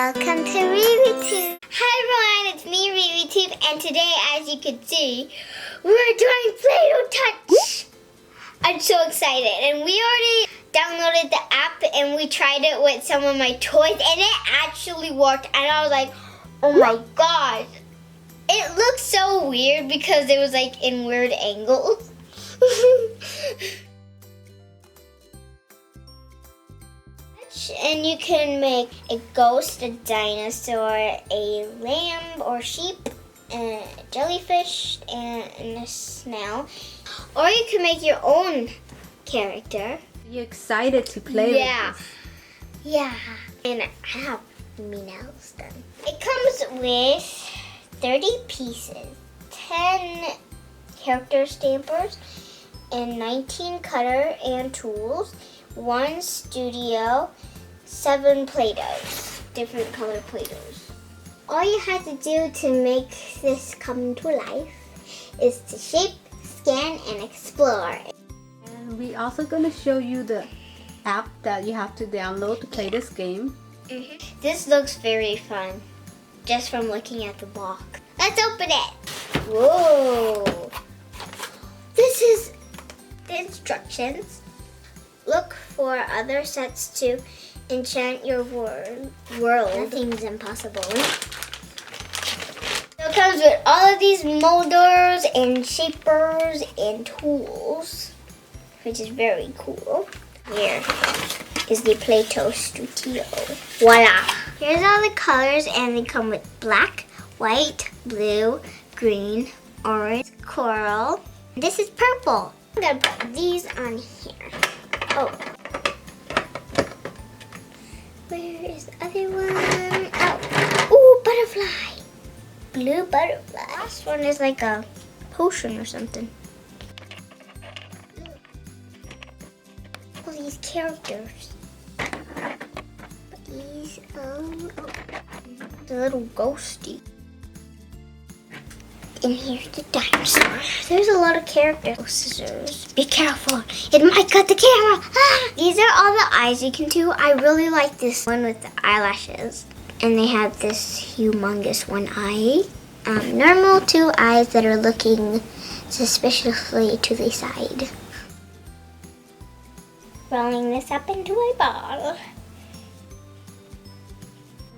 Welcome to RiriTube. Hi everyone, it's me RiriTube, and today, as you can see, we're doing Play-Doh Touch. I'm so excited, and we already downloaded the app and we tried it with some of my toys, and it actually worked. And I was like, oh my god, it looks so weird because it was like in weird angles. And you can make a ghost, a dinosaur, a lamb or sheep, a jellyfish, and a snail. Or you can make your own character. You're excited to play with this? Yeah. And I have me nails done. It comes with 30 pieces, 10 character stampers, and 19 cutter and tools, 1 studio, 7 Play-Dohs, different color Play-Dohs. All you have to do to make this come to life is to shape, scan, and explore. And we're also going to show you the app that you have to download to play this game. This looks very fun, just from looking at the box. Let's open it. Whoa! This is the instructions. Look for other sets to enchant your world. Nothing's impossible. So it comes with all of these molders and shapers and tools, which is very cool. Here is the Play-Doh Studio. Voila! Here's all the colors, and they come with black, white, blue, green, orange, coral. This is purple. I'm gonna put these on here. Oh. Where is the other one? Oh. Ooh, butterfly. Blue butterfly. The last one is like a potion or something. All these characters. These, the little ghosty. And here's the dinosaur. There's a lot of characters. Oh, scissors. Be careful. It might cut the camera. Ah! These are all the eyes you can do. I really like this one with the eyelashes. And they have this humongous one eye. Normal 2 eyes that are looking suspiciously to the side. Rolling this up into a ball.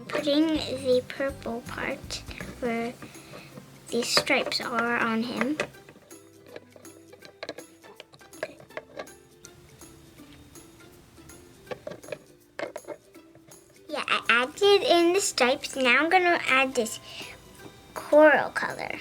Putting the purple part where these stripes are on him. Yeah, I added in the stripes. Now I'm gonna add this coral color.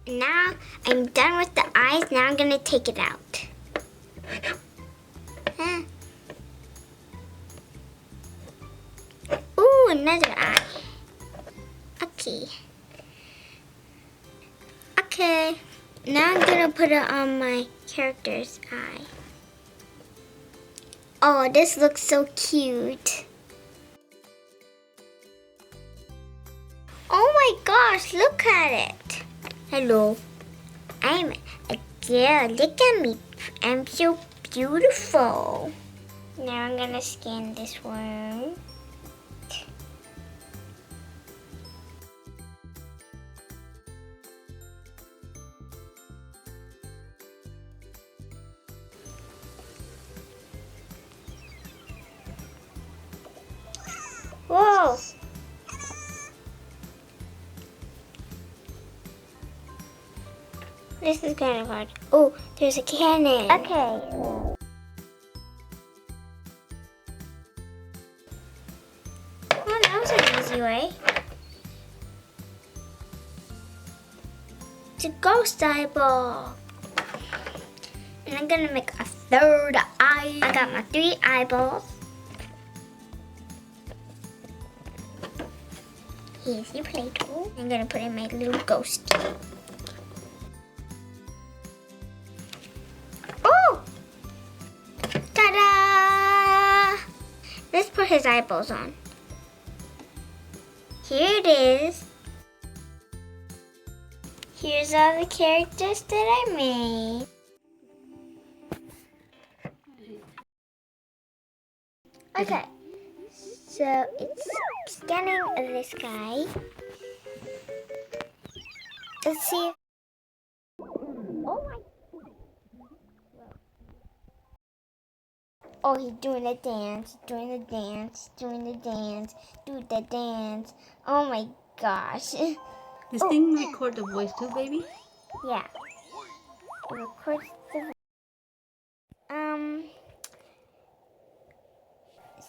Now I'm done with the eyes. Now I'm gonna take it out. Ooh, another eye. Okay. Okay. Now I'm gonna put it on my character's eye. Oh, this looks so cute. Oh my gosh, look at it. Hello, I'm a girl. Look at me. I'm so beautiful. Now I'm gonna scan this one. Whoa! This is kind of hard. Oh, there's a cannon. Okay. Oh, that was an easy way. It's a ghost eyeball. And I'm gonna make a 3rd eye. I got my 3 eyeballs. Here's your Play-Doh. I'm gonna put in my little ghosty. Oh! Ta-da! his eyeballs on. Here it is. Here's all the characters that I made. Okay, so it's scanning this guy. Let's see. Oh my. Oh, he's doing the dance, doing the dance, doing the dance, do the dance. Oh my gosh. This thing record the voice too, baby? Yeah. It records the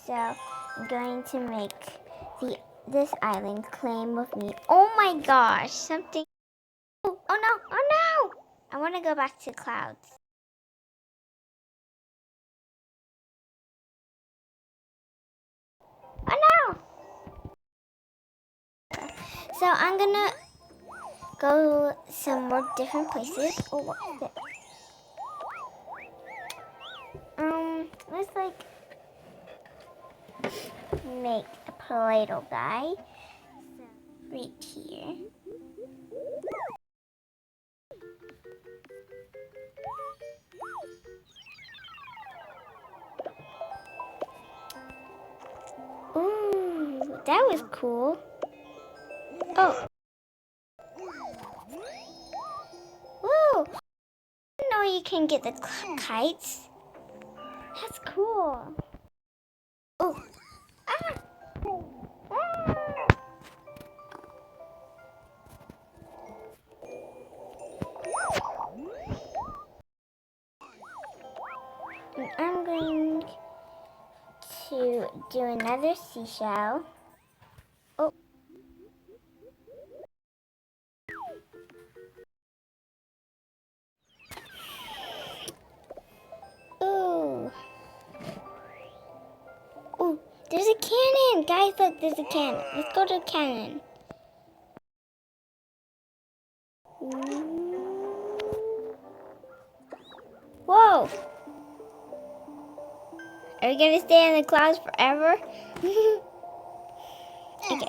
so I'm going to make this island claim with me. Oh my gosh, something. Oh no, oh no! I want to go back to clouds. Oh no! So I'm gonna go some more different places. Oh, what's it? Let's like make a Play-Doh guy. So, right here. Ooh, that was cool. Oh. Whoa. I didn't know you can get the kites. That's cool. Oh. Ah. Ah. And I'm going to do another seashell. Oh. Ooh. Ooh, there's a cannon! Guys, look, there's a cannon. Let's go to the cannon. Whoa! Are we gonna stay in the clouds forever? Okay.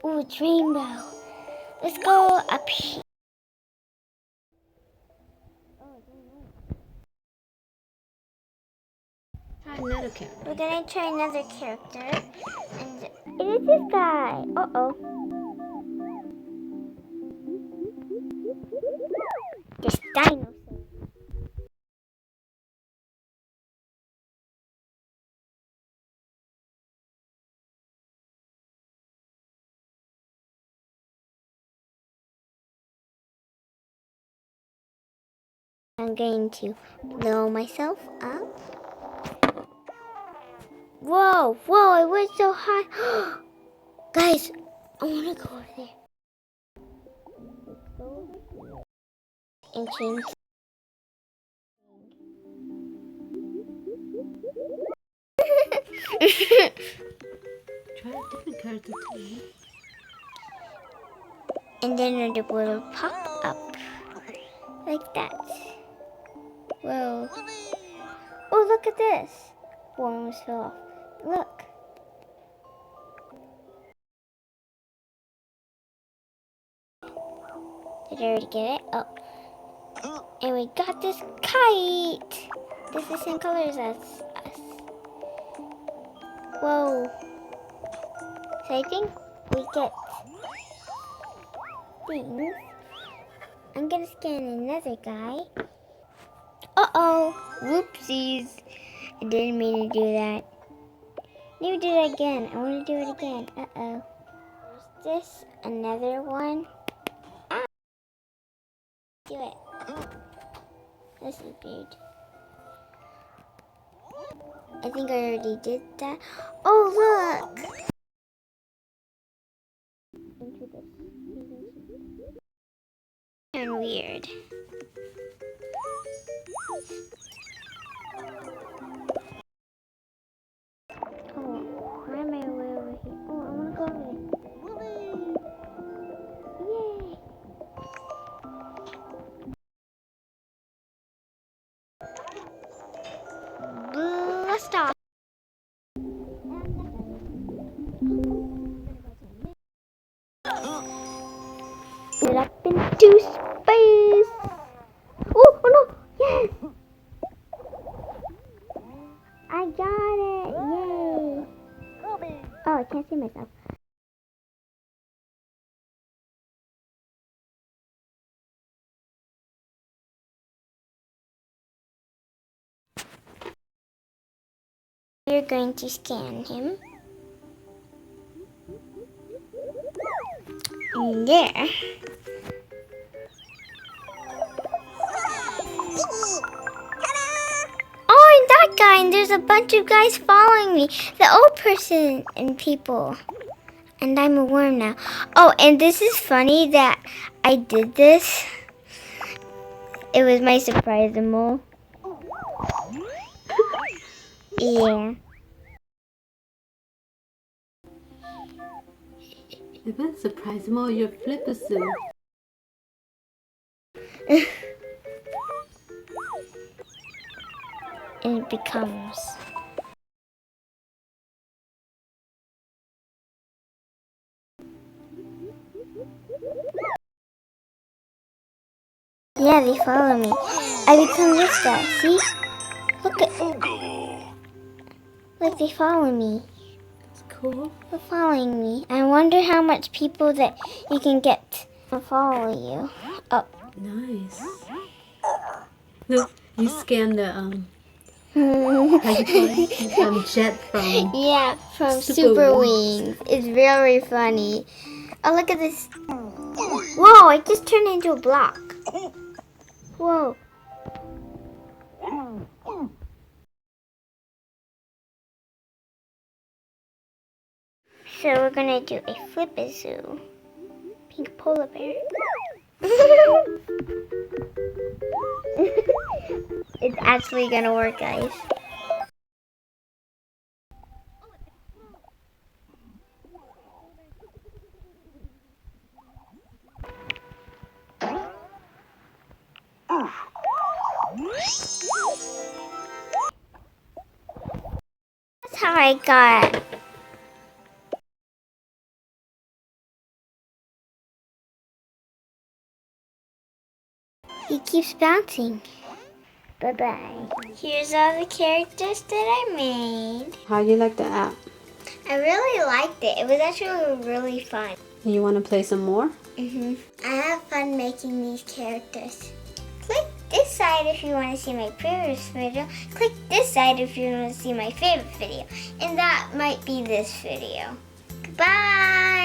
Ooh, it's rainbow. Let's go up here. Try another character. We're gonna try another character. And it is this guy. Uh-oh. This dinosaur. I'm going to blow myself up. Whoa, whoa, I went so high. Guys, I want to go over there. Let's go over here. And change. Try a different character too. And then it will pop up. Like that. Whoa. Oh, look at this. One almost fell off. Look. Did I already get it? Oh. And we got this kite. This is the same color as us. Whoa. So I think we get things. I'm gonna scan another guy. Uh-oh. Whoopsies. I didn't mean to do that. Let me do it again. I want to do it again. Uh-oh. Is this another one? Ah. Do it. This is weird. I think I already did that. Oh, look! Into this. And weird. Oh, why am I way over here? Oh, I want to go over there. Yay! Blast off. I can't see myself. We're going to scan him. And there. Oh, and that guy, and there's a bunch of guys following me. The old person and people. And I'm a worm now. Oh, and this is funny that I did this. It was my surprise mole. Yeah. It was surprise more your flipper suit. And it becomes. Yeah, they follow me. I become this guy. See? Look at. Look, they follow me. It's cool. They're following me. I wonder how much people that you can get to follow you. Oh. Nice. Look, you scanned the how you call it? Jet from Yeah, from Super Wings. It's very funny. Oh, look at this. Whoa, I just turned into a block. Whoa. So we're gonna do a flip-a-zoo. Pink polar bear. It's actually gonna work, guys. That's how I got. He keeps bouncing. Bye-bye. Here's all the characters that I made. How do you like the app? I really liked it. It was actually really fun. You want to play some more? I have fun making these characters. Click this side if you want to see my previous video. Click this side if you want to see my favorite video. And that might be this video. Goodbye!